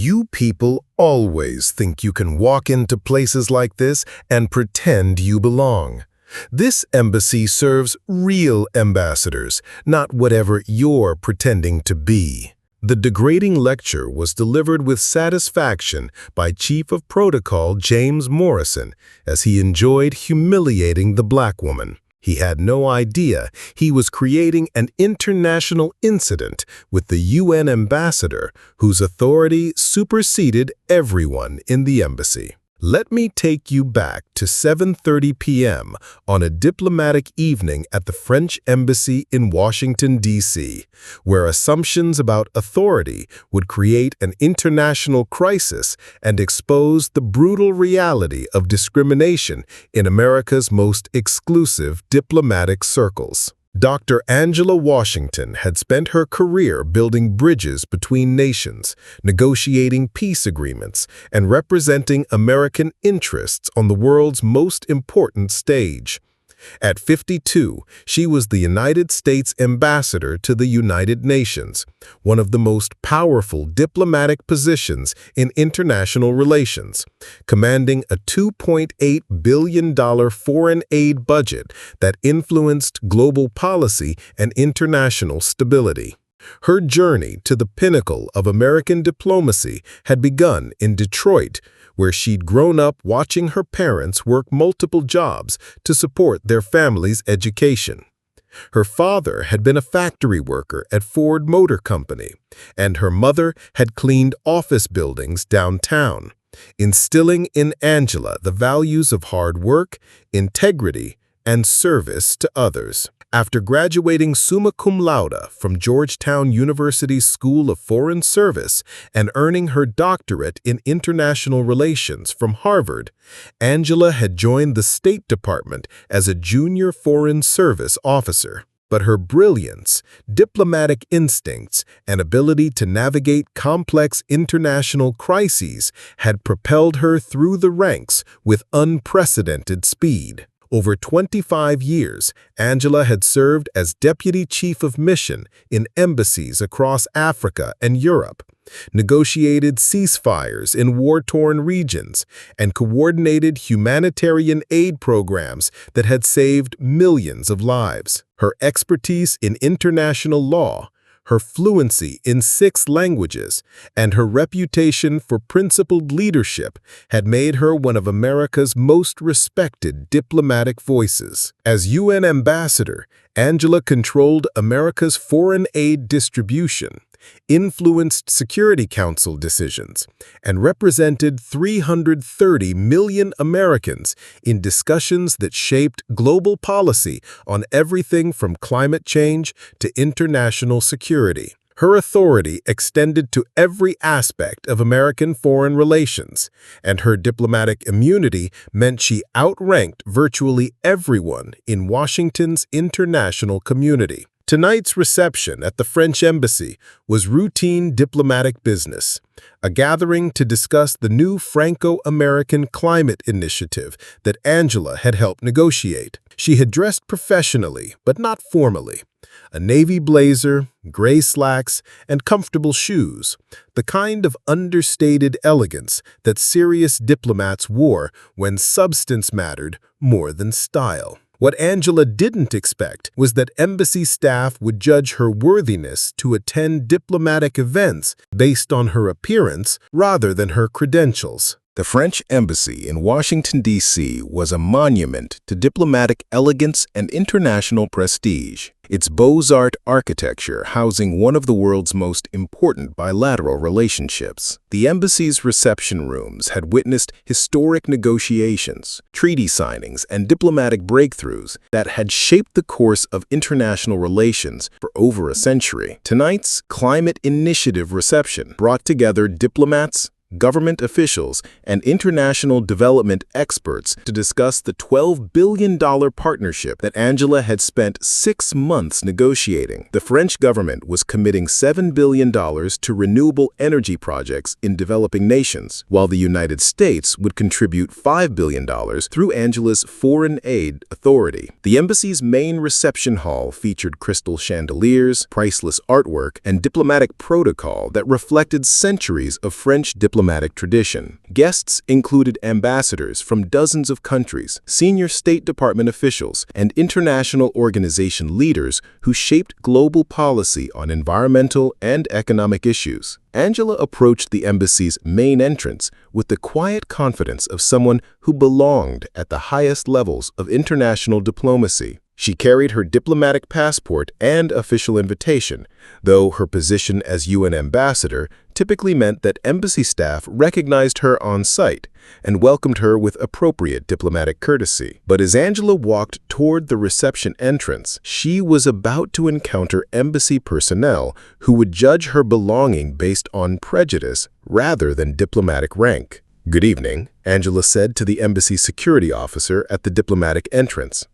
You people always think you can walk into places like this and pretend you belong. This embassy serves real ambassadors, not whatever you're pretending to be. The degrading lecture was delivered with satisfaction by Chief of Protocol James Morrison, as he enjoyed humiliating the black woman. He had no idea he was creating an international incident with the UN ambassador, whose authority superseded everyone in the embassy. Let me take you back to 7:30 p.m. on a diplomatic evening at the French Embassy in Washington, D.C., where assumptions about authority would create an international crisis and expose the brutal reality of discrimination in America's most exclusive diplomatic circles. Dr. Angela Washington had spent her career building bridges between nations, negotiating peace agreements, and representing American interests on the world's most important stage. At 52, she was the United States ambassador to the United Nations, one of the most powerful diplomatic positions in international relations, commanding a $2.8 billion foreign aid budget that influenced global policy and international stability. Her journey to the pinnacle of American diplomacy had begun in Detroit, where she'd grown up watching her parents work multiple jobs to support their family's education. Her father had been a factory worker at Ford Motor Company, and her mother had cleaned office buildings downtown, instilling in Angela the values of hard work, integrity, and service to others. After graduating summa cum laude from Georgetown University's School of Foreign Service and earning her doctorate in international relations from Harvard, Angela had joined the State Department as a junior Foreign Service officer. But her brilliance, diplomatic instincts, and ability to navigate complex international crises had propelled her through the ranks with unprecedented speed. Over 25 years, Angela had served as Deputy Chief of Mission in embassies across Africa and Europe, negotiated ceasefires in war-torn regions, and coordinated humanitarian aid programs that had saved millions of lives. Her expertise in international law, her fluency in 6 languages, and her reputation for principled leadership had made her one of America's most respected diplomatic voices. As UN ambassador, Angela controlled America's foreign aid distribution, influenced Security Council decisions, and represented 330 million Americans in discussions that shaped global policy on everything from climate change to international security. Her authority extended to every aspect of American foreign relations, and her diplomatic immunity meant she outranked virtually everyone in Washington's international community. Tonight's reception at the French Embassy was routine diplomatic business, a gathering to discuss the new Franco-American climate initiative that Angela had helped negotiate. She had dressed professionally, but not formally. A navy blazer, gray slacks, and comfortable shoes, the kind of understated elegance that serious diplomats wore when substance mattered more than style. What Angela didn't expect was that embassy staff would judge her worthiness to attend diplomatic events based on her appearance rather than her credentials. The French Embassy in Washington, D.C. was a monument to diplomatic elegance and international prestige. Its Beaux-Arts architecture housing one of the world's most important bilateral relationships. The embassy's reception rooms had witnessed historic negotiations, treaty signings, and diplomatic breakthroughs that had shaped the course of international relations for over a century. Tonight's Climate Initiative reception brought together diplomats, government officials, and international development experts to discuss the $12 billion partnership that Angela had spent 6 months negotiating. The French government was committing $7 billion to renewable energy projects in developing nations, while the United States would contribute $5 billion through Angela's Foreign Aid Authority. The embassy's main reception hall featured crystal chandeliers, priceless artwork, and diplomatic protocol that reflected centuries of French diplomatic tradition. Guests included ambassadors from dozens of countries, senior State Department officials, and international organization leaders who shaped global policy on environmental and economic issues. Angela approached the embassy's main entrance with the quiet confidence of someone who belonged at the highest levels of international diplomacy. She carried her diplomatic passport and official invitation, though her position as UN ambassador typically meant that embassy staff recognized her on site and welcomed her with appropriate diplomatic courtesy. But as Angela walked toward the reception entrance, she was about to encounter embassy personnel who would judge her belonging based on prejudice rather than diplomatic rank. "Good evening," Angela said to the embassy security officer at the diplomatic entrance.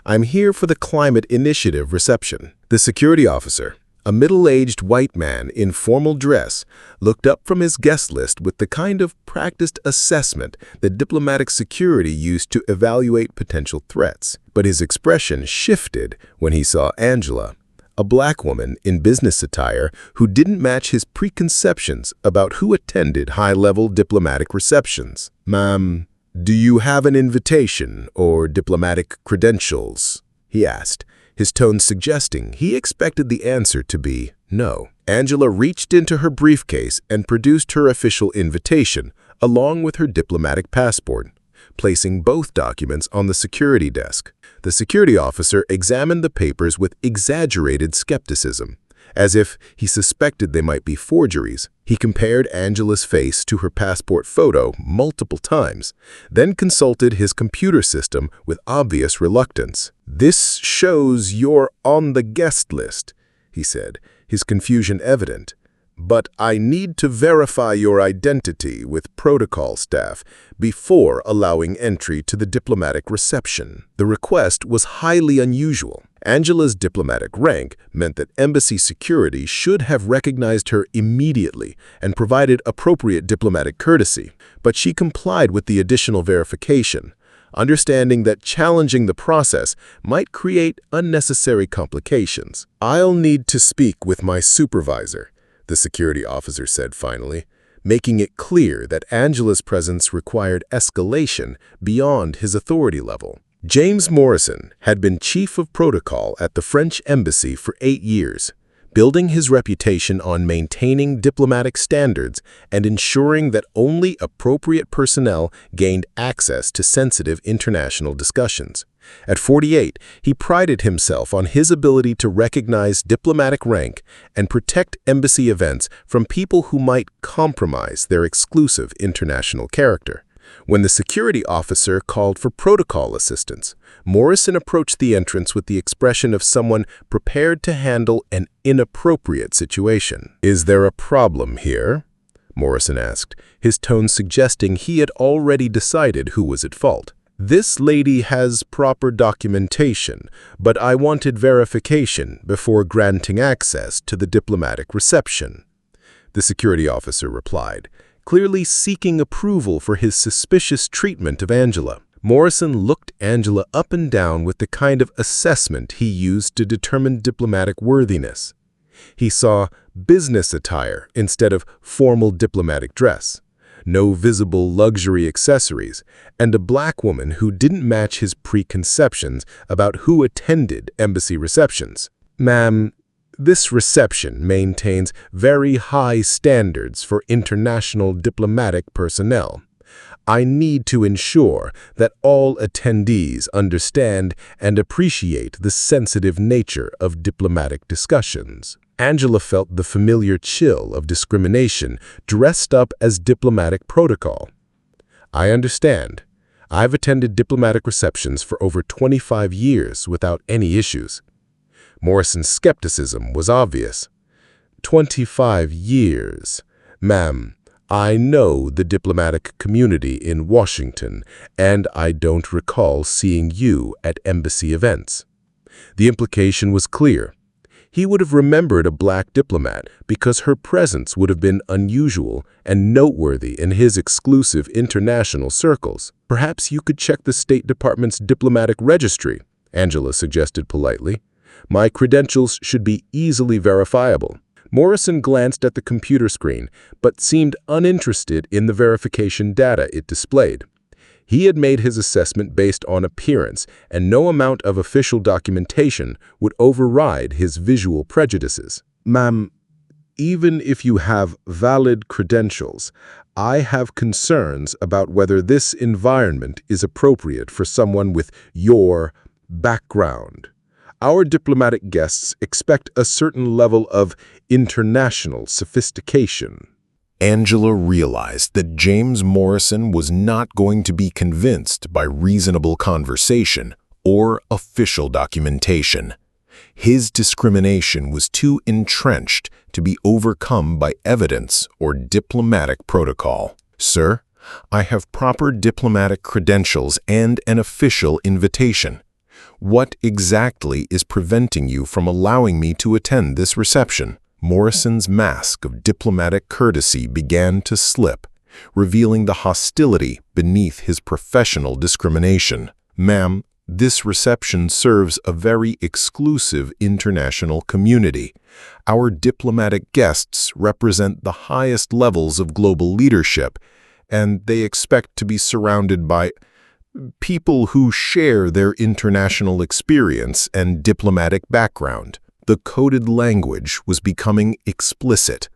"I'm here for the Climate Initiative reception." The security officer, a middle-aged white man in formal dress, looked up from his guest list with the kind of practiced assessment that diplomatic security used to evaluate potential threats. But his expression shifted when he saw Angela, a black woman in business attire who didn't match his preconceptions about who attended high-level diplomatic receptions. "Ma'am, do you have an invitation or diplomatic credentials?" he asked, his tone suggesting he expected the answer to be no. Angela reached into her briefcase and produced her official invitation, along with her diplomatic passport, placing both documents on the security desk. The security officer examined the papers with exaggerated skepticism, as if he suspected they might be forgeries. He compared Angela's face to her passport photo multiple times, then consulted his computer system with obvious reluctance. "This shows you're on the guest list," he said, his confusion evident. "But I need to verify your identity with protocol staff before allowing entry to the diplomatic reception." The request was highly unusual. Angela's diplomatic rank meant that embassy security should have recognized her immediately and provided appropriate diplomatic courtesy. But she complied with the additional verification, understanding that challenging the process might create unnecessary complications. "I'll need to speak with my supervisor," the security officer said finally, making it clear that Angela's presence required escalation beyond his authority level. James Morrison had been chief of protocol at the French embassy for 8 years, building his reputation on maintaining diplomatic standards and ensuring that only appropriate personnel gained access to sensitive international discussions. At 48, he prided himself on his ability to recognize diplomatic rank and protect embassy events from people who might compromise their exclusive international character. When the security officer called for protocol assistance, Morrison approached the entrance with the expression of someone prepared to handle an inappropriate situation. "Is there a problem here?" Morrison asked, his tone suggesting he had already decided who was at fault. "This lady has proper documentation, but I wanted verification before granting access to the diplomatic reception," the security officer replied, clearly seeking approval for his suspicious treatment of Angela. Morrison looked Angela up and down with the kind of assessment he used to determine diplomatic worthiness. He saw business attire instead of formal diplomatic dress, no visible luxury accessories, and a black woman who didn't match his preconceptions about who attended embassy receptions. "Ma'am, this reception maintains very high standards for international diplomatic personnel. I need to ensure that all attendees understand and appreciate the sensitive nature of diplomatic discussions." Angela felt the familiar chill of discrimination dressed up as diplomatic protocol. "I understand. I've attended diplomatic receptions for over 25 years without any issues." Morrison's skepticism was obvious. 25 years. "Ma'am, I know the diplomatic community in Washington, and I don't recall seeing you at embassy events." The implication was clear. He would have remembered a black diplomat because her presence would have been unusual and noteworthy in his exclusive international circles. "Perhaps you could check the State Department's diplomatic registry," Angela suggested politely. "My credentials should be easily verifiable." Morrison glanced at the computer screen, but seemed uninterested in the verification data it displayed. He had made his assessment based on appearance, and no amount of official documentation would override his visual prejudices. "Ma'am, even if you have valid credentials, I have concerns about whether this environment is appropriate for someone with your background. Our diplomatic guests expect a certain level of international sophistication." Angela realized that James Morrison was not going to be convinced by reasonable conversation or official documentation. His discrimination was too entrenched to be overcome by evidence or diplomatic protocol. "Sir, I have proper diplomatic credentials and an official invitation. What exactly is preventing you from allowing me to attend this reception?" Morrison's mask of diplomatic courtesy began to slip, revealing the hostility beneath his professional discrimination. "Ma'am, this reception serves a very exclusive international community. Our diplomatic guests represent the highest levels of global leadership, and they expect to be surrounded by people who share their international experience and diplomatic background." The coded language was becoming explicit.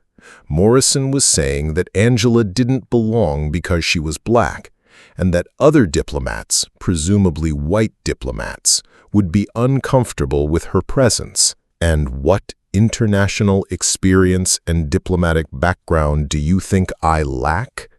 Morrison was saying that Angela didn't belong because she was black, and that other diplomats, presumably white diplomats, would be uncomfortable with her presence. "And what international experience and diplomatic background do you think I lack?"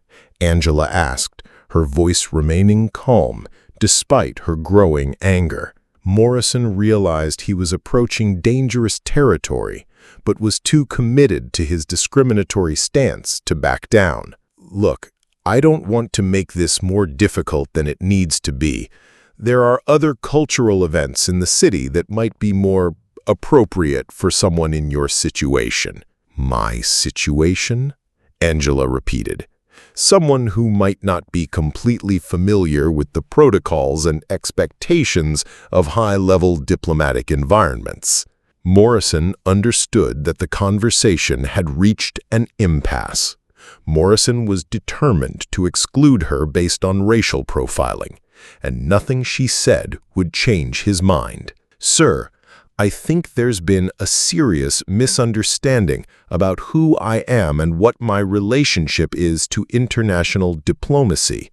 Angela asked, her voice remaining calm despite her growing anger. Morrison realized he was approaching dangerous territory, but was too committed to his discriminatory stance to back down. "Look, I don't want to make this more difficult than it needs to be. There are other cultural events in the city that might be more appropriate for someone in your situation." "My situation?" Angela repeated. "Someone who might not be completely familiar with the protocols and expectations of high-level diplomatic environments." Morrison understood that the conversation had reached an impasse. Morrison was determined to exclude her based on racial profiling, and nothing she said would change his mind. "Sir, I think there's been a serious misunderstanding about who I am and what my relationship is to international diplomacy."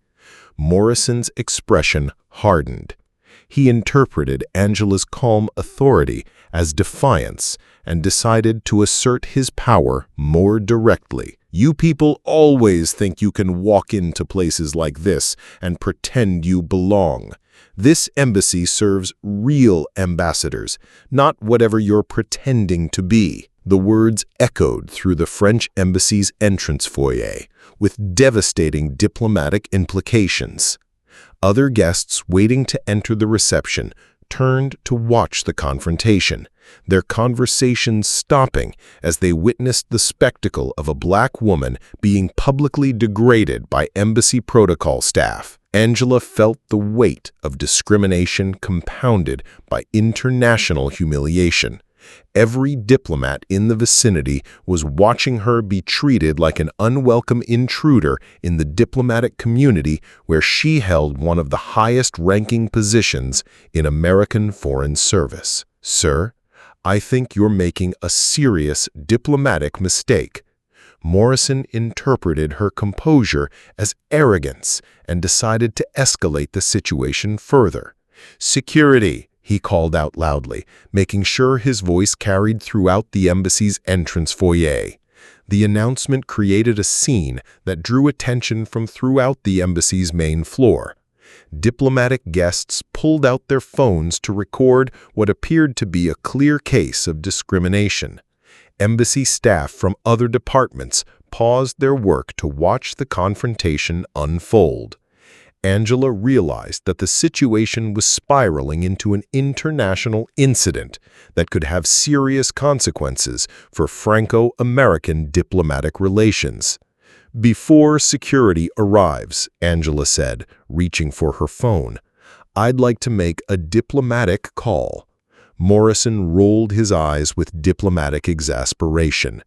Morrison's expression hardened. He interpreted Angela's calm authority as defiance and decided to assert his power more directly. "You people always think you can walk into places like this and pretend you belong. This embassy serves real ambassadors, not whatever you're pretending to be." The words echoed through the French embassy's entrance foyer, with devastating diplomatic implications. Other guests waiting to enter the reception turned to watch the confrontation, their conversations stopping as they witnessed the spectacle of a black woman being publicly degraded by embassy protocol staff. Angela felt the weight of discrimination compounded by international humiliation. Every diplomat in the vicinity was watching her be treated like an unwelcome intruder in the diplomatic community where she held one of the highest-ranking positions in American foreign service. "Sir, I think you're making a serious diplomatic mistake." Morrison interpreted her composure as arrogance and decided to escalate the situation further. "Security," he called out loudly, making sure his voice carried throughout the embassy's entrance foyer. The announcement created a scene that drew attention from throughout the embassy's main floor. Diplomatic guests pulled out their phones to record what appeared to be a clear case of discrimination. Embassy staff from other departments paused their work to watch the confrontation unfold. Angela realized that the situation was spiraling into an international incident that could have serious consequences for Franco-American diplomatic relations. "Before security arrives," Angela said, reaching for her phone, "I'd like to make a diplomatic call." Morrison rolled his eyes with diplomatic exasperation.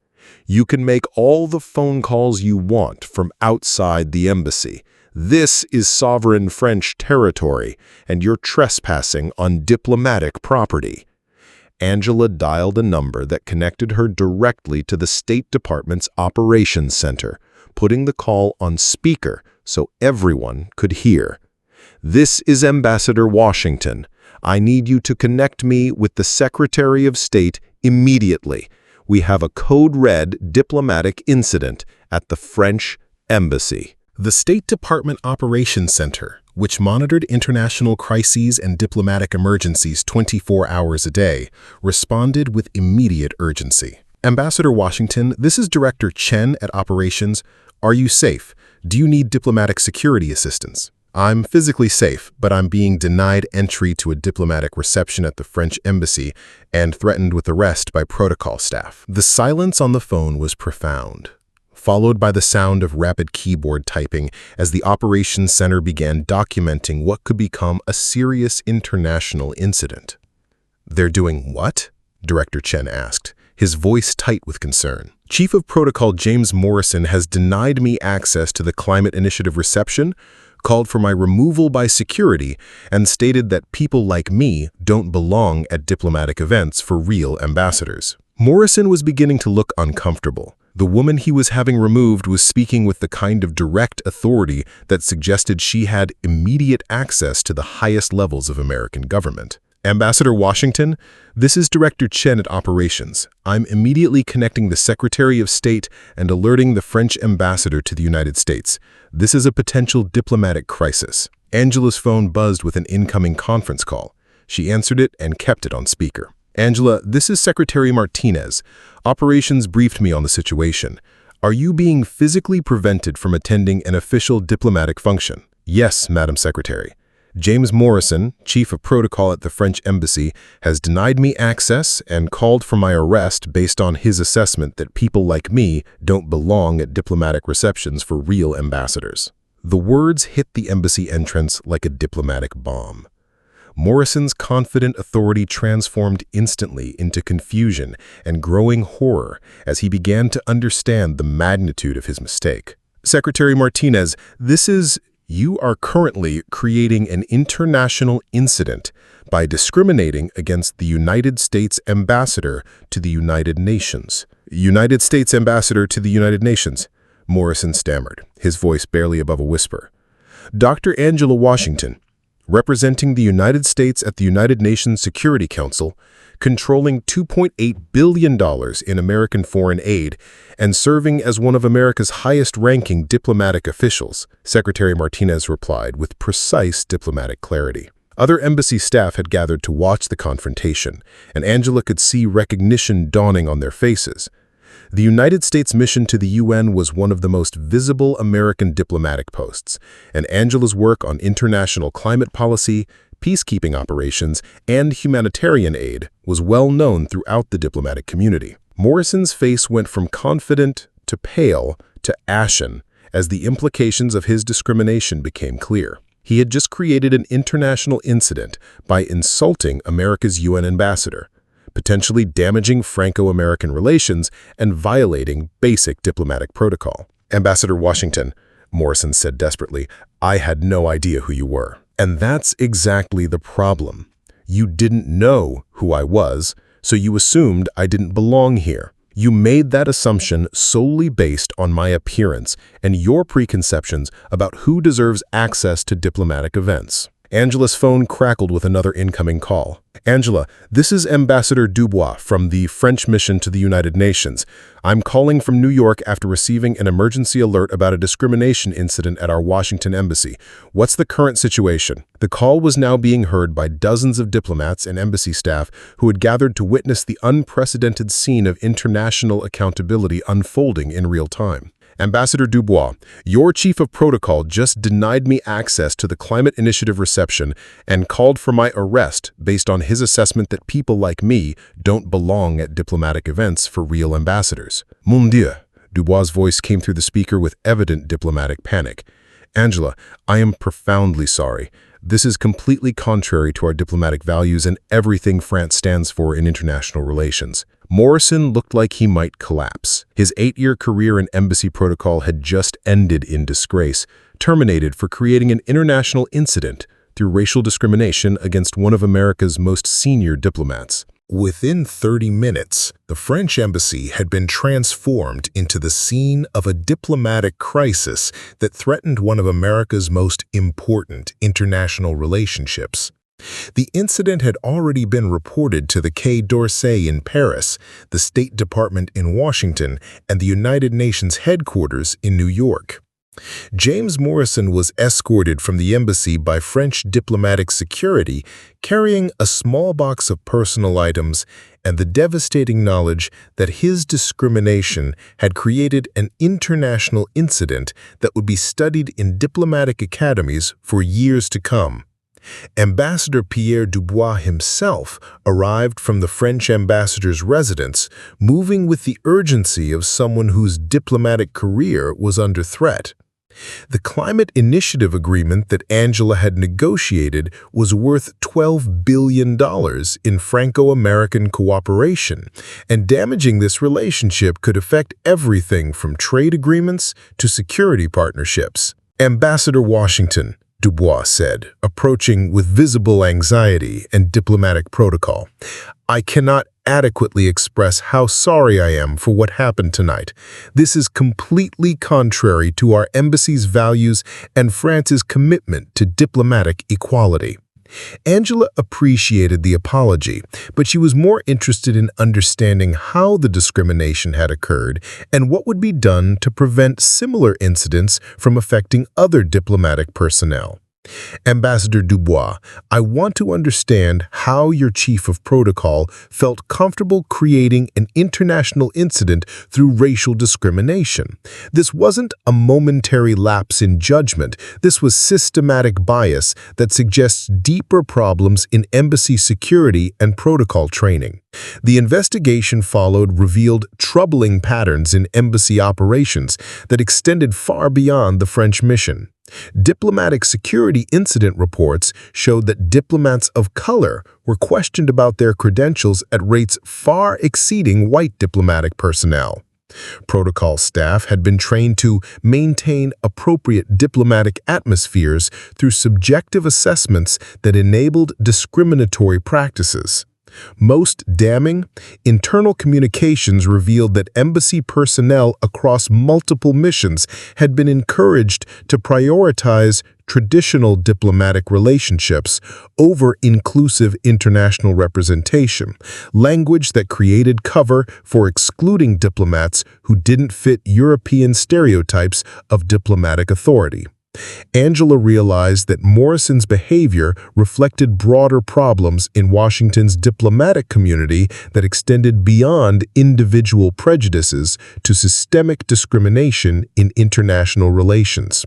"You can make all the phone calls you want from outside the embassy. This is sovereign French territory, and you're trespassing on diplomatic property." Angela dialed a number that connected her directly to the State Department's Operations Center, putting the call on speaker so everyone could hear. "This is Ambassador Washington. I need you to connect me with the Secretary of State immediately. We have a code-red diplomatic incident at the French embassy." The State Department Operations Center, which monitored international crises and diplomatic emergencies 24 hours a day, responded with immediate urgency. "Ambassador Washington, this is Director Chen at Operations. Are you safe? Do you need diplomatic security assistance?" "I'm physically safe, but I'm being denied entry to a diplomatic reception at the French embassy and threatened with arrest by protocol staff." The silence on the phone was profound, followed by the sound of rapid keyboard typing as the Operations Center began documenting what could become a serious international incident. "They're doing what?" Director Chen asked, his voice tight with concern. "Chief of Protocol James Morrison has denied me access to the Climate Initiative reception, called for my removal by security, and stated that people like me don't belong at diplomatic events for real ambassadors." Morrison was beginning to look uncomfortable. The woman he was having removed was speaking with the kind of direct authority that suggested she had immediate access to the highest levels of American government. "Ambassador Washington, this is Director Chen at Operations. I'm immediately connecting the Secretary of State and alerting the French ambassador to the United States. This is a potential diplomatic crisis." Angela's phone buzzed with an incoming conference call. She answered it and kept it on speaker. "Angela, this is Secretary Martinez. Operations briefed me on the situation. Are you being physically prevented from attending an official diplomatic function?" "Yes, Madam Secretary. James Morrison, Chief of Protocol at the French Embassy, has denied me access and called for my arrest based on his assessment that people like me don't belong at diplomatic receptions for real ambassadors." The words hit the embassy entrance like a diplomatic bomb. Morrison's confident authority transformed instantly into confusion and growing horror as he began to understand the magnitude of his mistake. "Secretary Martinez, you are currently creating an international incident by discriminating against the United States Ambassador to the United Nations." "United States Ambassador to the United Nations," Morrison stammered, his voice barely above a whisper. "Dr. Angela Washington, representing the United States at the United Nations Security Council, controlling $2.8 billion in American foreign aid, and serving as one of America's highest-ranking diplomatic officials," Secretary Martinez replied with precise diplomatic clarity. Other embassy staff had gathered to watch the confrontation, and Angela could see recognition dawning on their faces. The United States mission to the UN was one of the most visible American diplomatic posts, and Angela's work on international climate policy, peacekeeping operations, and humanitarian aid was well known throughout the diplomatic community. Morrison's face went from confident to pale to ashen as the implications of his discrimination became clear. He had just created an international incident by insulting America's UN ambassador, potentially damaging Franco-American relations and violating basic diplomatic protocol. "Ambassador Washington," Morrison said desperately, "I had no idea who you were." "And that's exactly the problem. You didn't know who I was, so you assumed I didn't belong here. You made that assumption solely based on my appearance and your preconceptions about who deserves access to diplomatic events." Angela's phone crackled with another incoming call. "Angela, this is Ambassador Dubois from the French mission to the United Nations. I'm calling from New York after receiving an emergency alert about a discrimination incident at our Washington embassy. What's the current situation?" The call was now being heard by dozens of diplomats and embassy staff who had gathered to witness the unprecedented scene of international accountability unfolding in real time. Ambassador Dubois, your chief of protocol just denied me access to the Climate Initiative reception and called for my arrest based on his assessment that people like me don't belong at diplomatic events for real ambassadors. Mon Dieu, Dubois' voice came through the speaker with evident diplomatic panic. Angela, I am profoundly sorry. This is completely contrary to our diplomatic values and everything France stands for in international relations. Morrison looked like he might collapse. His 8-year career in embassy protocol had just ended in disgrace, terminated for creating an international incident through racial discrimination against one of America's most senior diplomats. Within 30 minutes, the French embassy had been transformed into the scene of a diplomatic crisis that threatened one of America's most important international relationships. The incident had already been reported to the Quai d'Orsay in Paris, the State Department in Washington, and the United Nations headquarters in New York. James Morrison was escorted from the embassy by French diplomatic security, carrying a small box of personal items and the devastating knowledge that his discrimination had created an international incident that would be studied in diplomatic academies for years to come. Ambassador Pierre Dubois himself arrived from the French ambassador's residence, moving with the urgency of someone whose diplomatic career was under threat. The Climate Initiative agreement that Angela had negotiated was worth $12 billion in Franco-American cooperation, and damaging this relationship could affect everything from trade agreements to security partnerships. Ambassador Washington, Dubois said, approaching with visible anxiety and diplomatic protocol, I cannot adequately express how sorry I am for what happened tonight. This is completely contrary to our embassy's values and France's commitment to diplomatic equality. Angela appreciated the apology, but she was more interested in understanding how the discrimination had occurred and what would be done to prevent similar incidents from affecting other diplomatic personnel. Ambassador Dubois, I want to understand how your chief of protocol felt comfortable creating an international incident through racial discrimination. This wasn't a momentary lapse in judgment. This was systematic bias that suggests deeper problems in embassy security and protocol training. The investigation revealed troubling patterns in embassy operations that extended far beyond the French mission. Diplomatic security incident reports showed that diplomats of color were questioned about their credentials at rates far exceeding white diplomatic personnel. Protocol staff had been trained to maintain appropriate diplomatic atmospheres through subjective assessments that enabled discriminatory practices. Most damning, internal communications revealed that embassy personnel across multiple missions had been encouraged to prioritize traditional diplomatic relationships over inclusive international representation, language that created cover for excluding diplomats who didn't fit European stereotypes of diplomatic authority. Angela realized that Morrison's behavior reflected broader problems in Washington's diplomatic community that extended beyond individual prejudices to systemic discrimination in international relations.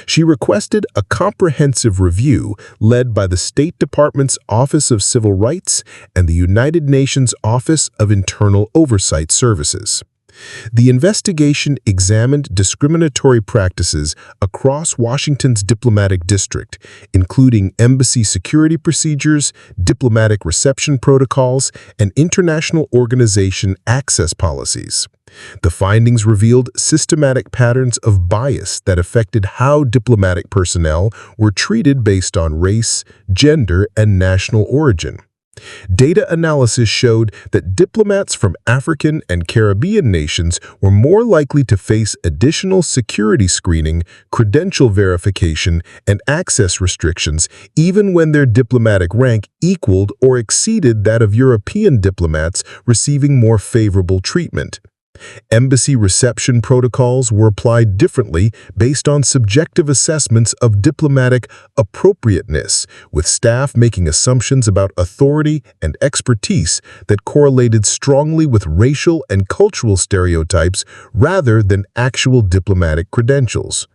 She requested a comprehensive review led by the State Department's Office of Civil Rights and the United Nations Office of Internal Oversight Services. The investigation examined discriminatory practices across Washington's diplomatic district, including embassy security procedures, diplomatic reception protocols, and international organization access policies. The findings revealed systematic patterns of bias that affected how diplomatic personnel were treated based on race, gender, and national origin. Data analysis showed that diplomats from African and Caribbean nations were more likely to face additional security screening, credential verification, and access restrictions even when their diplomatic rank equaled or exceeded that of European diplomats receiving more favorable treatment. Embassy reception protocols were applied differently based on subjective assessments of diplomatic appropriateness, with staff making assumptions about authority and expertise that correlated strongly with racial and cultural stereotypes rather than actual diplomatic credentials.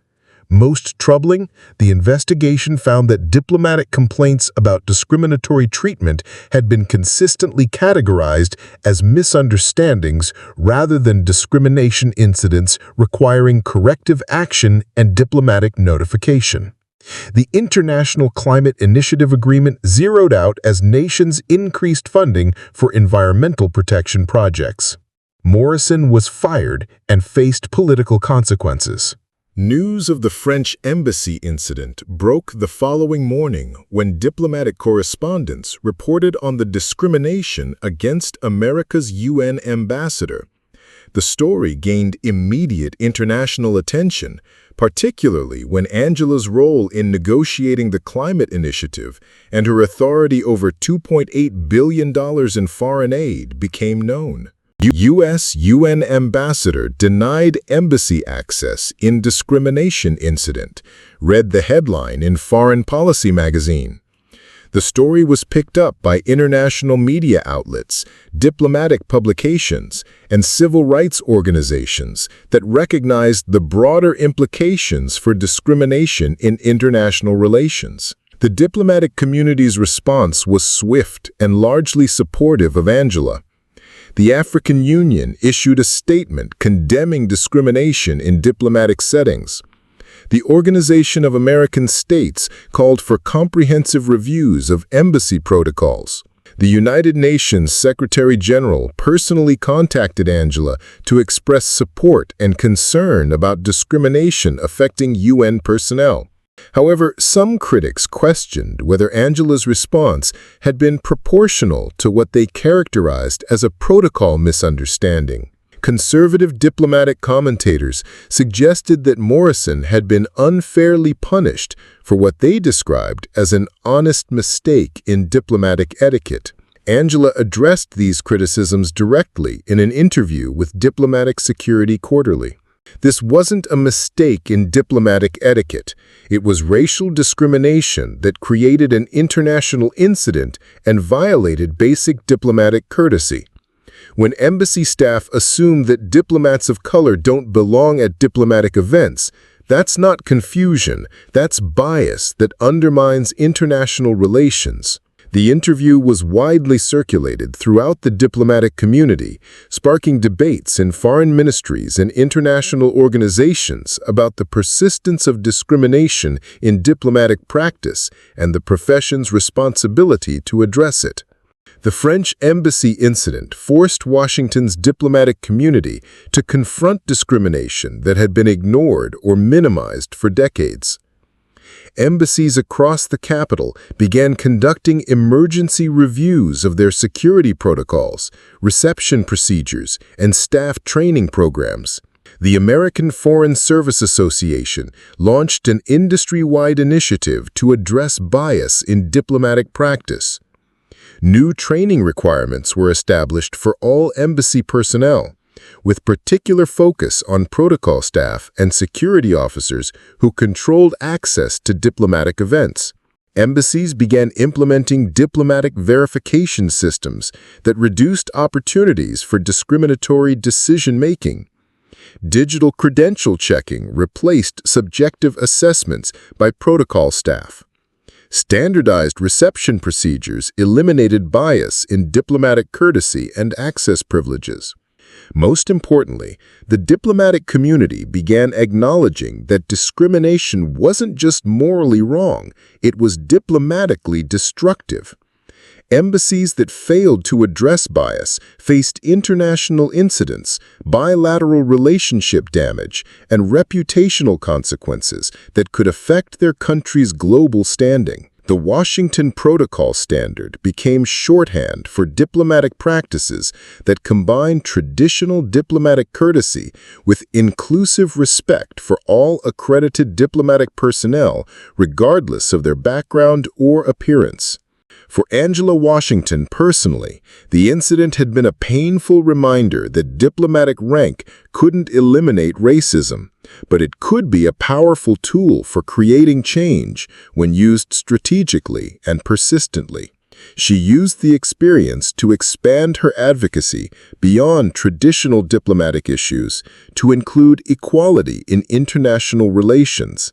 Most troubling, the investigation found that diplomatic complaints about discriminatory treatment had been consistently categorized as misunderstandings rather than discrimination incidents requiring corrective action and diplomatic notification. The International Climate Initiative Agreement zeroed out as nations increased funding for environmental protection projects. Morrison was fired and faced political consequences. News of the French embassy incident broke the following morning when diplomatic correspondents reported on the discrimination against America's UN ambassador. The story gained immediate international attention, particularly when Angela's role in negotiating the climate initiative and her authority over $2.8 billion in foreign aid became known. U.S. UN ambassador denied embassy access in discrimination incident, read the headline in Foreign Policy magazine. The story was picked up by international media outlets, diplomatic publications, and civil rights organizations that recognized the broader implications for discrimination in international relations. The diplomatic community's response was swift and largely supportive of Angela. The African Union issued a statement condemning discrimination in diplomatic settings. The Organization of American States called for comprehensive reviews of embassy protocols. The United Nations Secretary-General personally contacted Angela to express support and concern about discrimination affecting UN personnel. However, some critics questioned whether Angela's response had been proportional to what they characterized as a protocol misunderstanding. Conservative diplomatic commentators suggested that Morrison had been unfairly punished for what they described as an honest mistake in diplomatic etiquette. Angela addressed these criticisms directly in an interview with Diplomatic Security Quarterly. This wasn't a mistake in diplomatic etiquette. It was racial discrimination that created an international incident and violated basic diplomatic courtesy. When embassy staff assume that diplomats of color don't belong at diplomatic events, that's not confusion, that's bias that undermines international relations. The interview was widely circulated throughout the diplomatic community, sparking debates in foreign ministries and international organizations about the persistence of discrimination in diplomatic practice and the profession's responsibility to address it. The French embassy incident forced Washington's diplomatic community to confront discrimination that had been ignored or minimized for decades. Embassies across the capital began conducting emergency reviews of their security protocols, reception procedures, and staff training programs. The American Foreign Service Association launched an industry-wide initiative to address bias in diplomatic practice. New training requirements were established for all embassy personnel, with particular focus on protocol staff and security officers who controlled access to diplomatic events. Embassies began implementing diplomatic verification systems that reduced opportunities for discriminatory decision-making. Digital credential checking replaced subjective assessments by protocol staff. Standardized reception procedures eliminated bias in diplomatic courtesy and access privileges. Most importantly, the diplomatic community began acknowledging that discrimination wasn't just morally wrong, it was diplomatically destructive. Embassies that failed to address bias faced international incidents, bilateral relationship damage, and reputational consequences that could affect their country's global standing. The Washington Protocol Standard became shorthand for diplomatic practices that combine traditional diplomatic courtesy with inclusive respect for all accredited diplomatic personnel, regardless of their background or appearance. For Angela Washington personally, the incident had been a painful reminder that diplomatic rank couldn't eliminate racism, but it could be a powerful tool for creating change when used strategically and persistently. She used the experience to expand her advocacy beyond traditional diplomatic issues to include equality in international relations.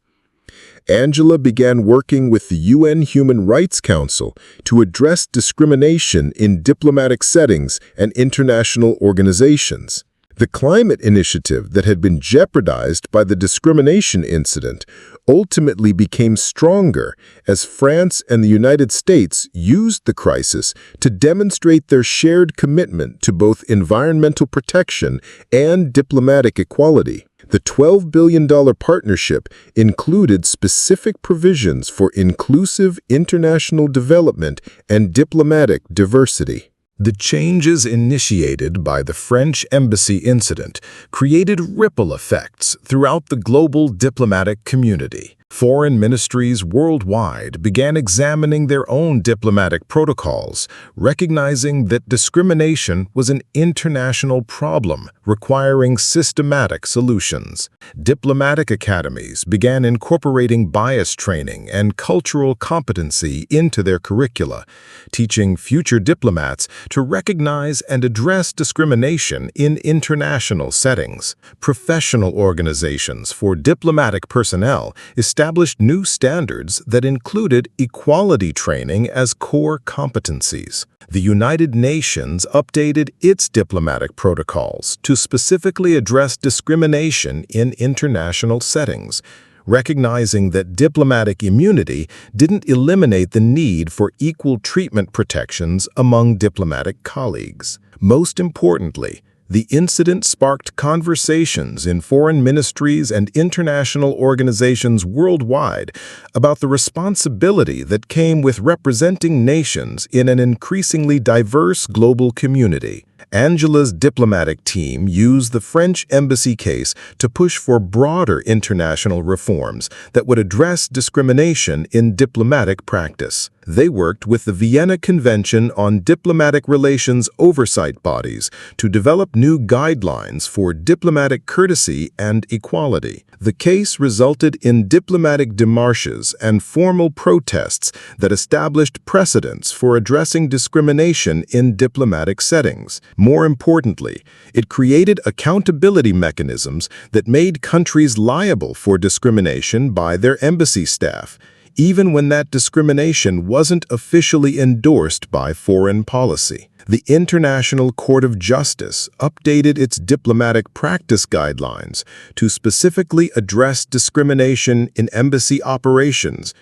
Angela began working with the UN Human Rights Council to address discrimination in diplomatic settings and international organizations. The climate initiative that had been jeopardized by the discrimination incident ultimately became stronger as France and the United States used the crisis to demonstrate their shared commitment to both environmental protection and diplomatic equality. The $12 billion partnership included specific provisions for inclusive international development and diplomatic diversity. The changes initiated by the French embassy incident created ripple effects throughout the global diplomatic community. Foreign ministries worldwide began examining their own diplomatic protocols, recognizing that discrimination was an international problem requiring systematic solutions. Diplomatic academies began incorporating bias training and cultural competency into their curricula, teaching future diplomats to recognize and address discrimination in international settings. Professional organizations for diplomatic personnel established new standards that included equality training as core competencies. The United Nations updated its diplomatic protocols to specifically address discrimination in international settings, recognizing that diplomatic immunity didn't eliminate the need for equal treatment protections among diplomatic colleagues. Most importantly, the incident sparked conversations in foreign ministries and international organizations worldwide about the responsibility that came with representing nations in an increasingly diverse global community. Angela's diplomatic team used the French embassy case to push for broader international reforms that would address discrimination in diplomatic practice. They worked with the Vienna Convention on Diplomatic Relations oversight bodies to develop new guidelines for diplomatic courtesy and equality. The case resulted in diplomatic démarches and formal protests that established precedents for addressing discrimination in diplomatic settings. More importantly, it created accountability mechanisms that made countries liable for discrimination by their embassy staff, even when that discrimination wasn't officially endorsed by foreign policy. The International Court of Justice updated its diplomatic practice guidelines to specifically address discrimination in embassy operations,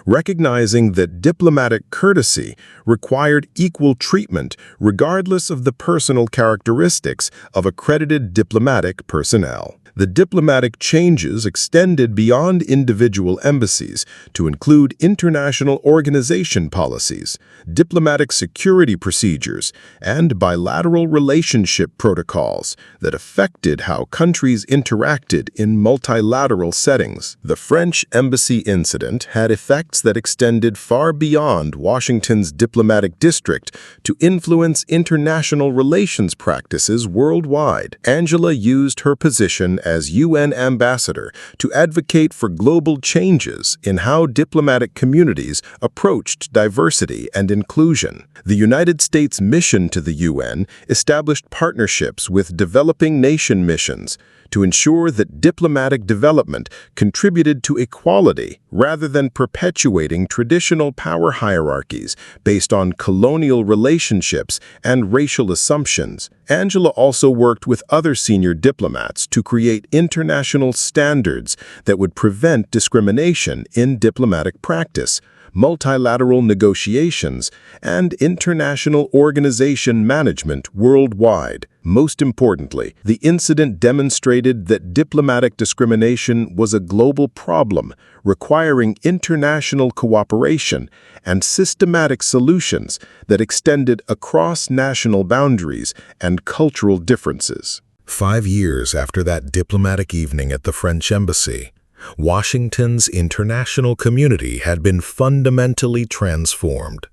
recognizing that diplomatic courtesy required equal treatment regardless of the personal characteristics of accredited diplomatic personnel. The diplomatic changes extended beyond individual embassies to include international organization policies, diplomatic security procedures, and bilateral relationship protocols that affected how countries interacted in multilateral settings. The French embassy incident had effects that extended far beyond Washington's diplomatic district to influence international relations practices worldwide. Angela used her position as UN ambassador to advocate for global changes in how diplomatic communities approached diversity and inclusion. The United States mission to the UN established partnerships with developing nation missions to ensure that diplomatic development contributed to equality rather than perpetuating traditional power hierarchies based on colonial relationships and racial assumptions. Angela also worked with other senior diplomats to create international standards that would prevent discrimination in diplomatic practice, multilateral negotiations, and international organization management worldwide. Most importantly, the incident demonstrated that diplomatic discrimination was a global problem requiring international cooperation and systematic solutions that extended across national boundaries and cultural differences. 5 years after that diplomatic evening at the French embassy, Washington's international community had been fundamentally transformed.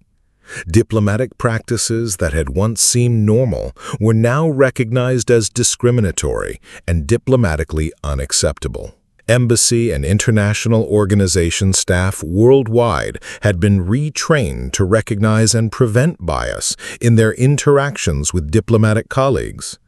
Diplomatic practices that had once seemed normal were now recognized as discriminatory and diplomatically unacceptable. Embassy and international organization staff worldwide had been retrained to recognize and prevent bias in their interactions with diplomatic colleagues.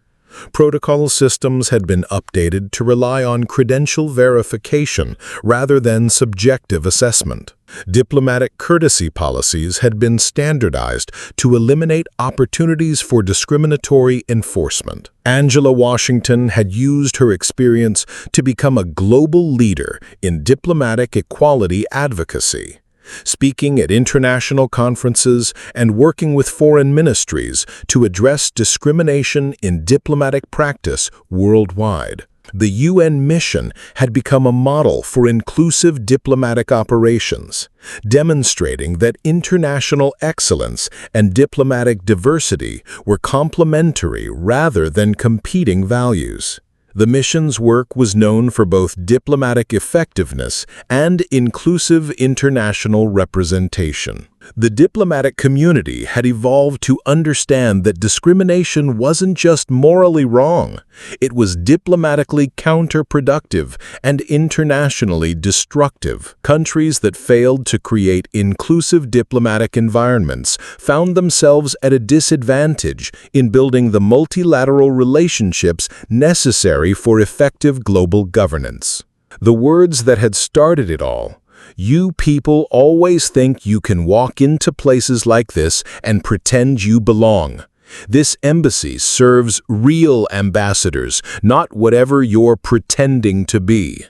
Protocol systems had been updated to rely on credential verification rather than subjective assessment. Diplomatic courtesy policies had been standardized to eliminate opportunities for discriminatory enforcement. Angela Washington had used her experience to become a global leader in diplomatic equality advocacy, speaking at international conferences and working with foreign ministries to address discrimination in diplomatic practice worldwide. The UN mission had become a model for inclusive diplomatic operations, demonstrating that international excellence and diplomatic diversity were complementary rather than competing values. The mission's work was known for both diplomatic effectiveness and inclusive international representation. The diplomatic community had evolved to understand that discrimination wasn't just morally wrong, it was diplomatically counterproductive and internationally destructive. Countries that failed to create inclusive diplomatic environments found themselves at a disadvantage in building the multilateral relationships necessary for effective global governance. The words that had started it all, "You people always think you can walk into places like this and pretend you belong. This embassy serves real ambassadors, not whatever you're pretending to be,"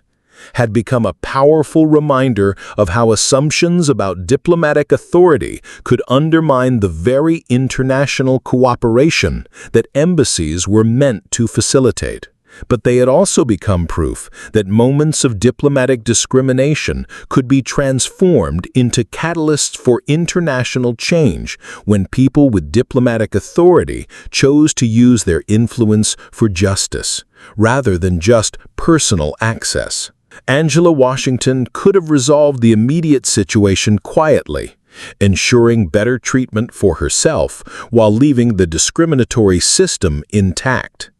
had become a powerful reminder of how assumptions about diplomatic authority could undermine the very international cooperation that embassies were meant to facilitate. But they had also become proof that moments of diplomatic discrimination could be transformed into catalysts for international change when people with diplomatic authority chose to use their influence for justice, rather than just personal access. Angela Washington could have resolved the immediate situation quietly, ensuring better treatment for herself while leaving the discriminatory system intact.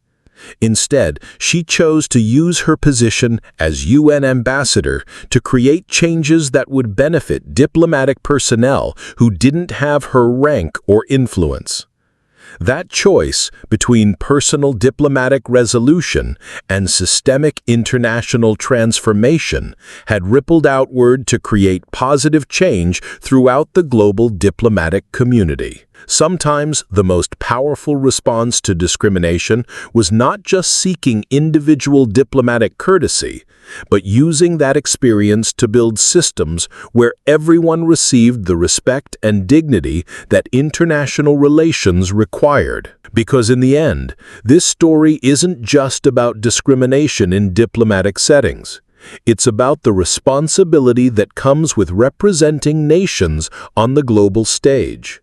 Instead, she chose to use her position as UN ambassador to create changes that would benefit diplomatic personnel who didn't have her rank or influence. That choice between personal diplomatic resolution and systemic international transformation had rippled outward to create positive change throughout the global diplomatic community. Sometimes the most powerful response to discrimination was not just seeking individual diplomatic courtesy, but using that experience to build systems where everyone received the respect and dignity that international relations required. Because in the end, this story isn't just about discrimination in diplomatic settings. It's about the responsibility that comes with representing nations on the global stage.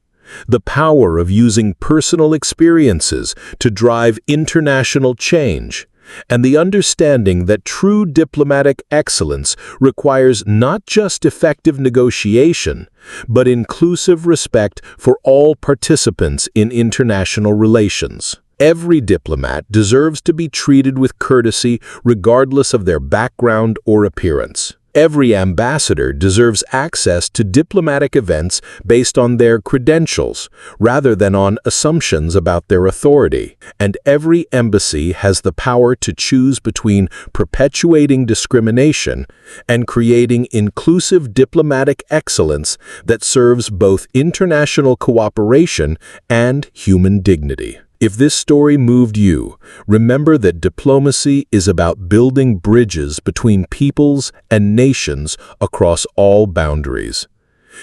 The power of using personal experiences to drive international change, and the understanding that true diplomatic excellence requires not just effective negotiation, but inclusive respect for all participants in international relations. Every diplomat deserves to be treated with courtesy regardless of their background or appearance. Every ambassador deserves access to diplomatic events based on their credentials, rather than on assumptions about their authority. And every embassy has the power to choose between perpetuating discrimination and creating inclusive diplomatic excellence that serves both international cooperation and human dignity. If this story moved you, remember that diplomacy is about building bridges between peoples and nations across all boundaries.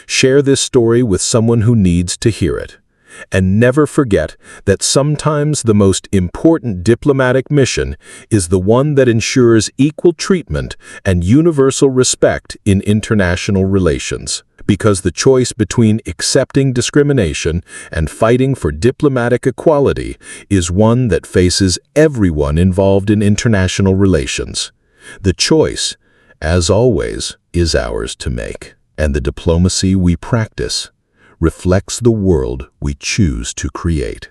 Share this story with someone who needs to hear it. And never forget that sometimes the most important diplomatic mission is the one that ensures equal treatment and universal respect in international relations. Because the choice between accepting discrimination and fighting for diplomatic equality is one that faces everyone involved in international relations. The choice, as always, is ours to make. And the diplomacy we practice reflects the world we choose to create.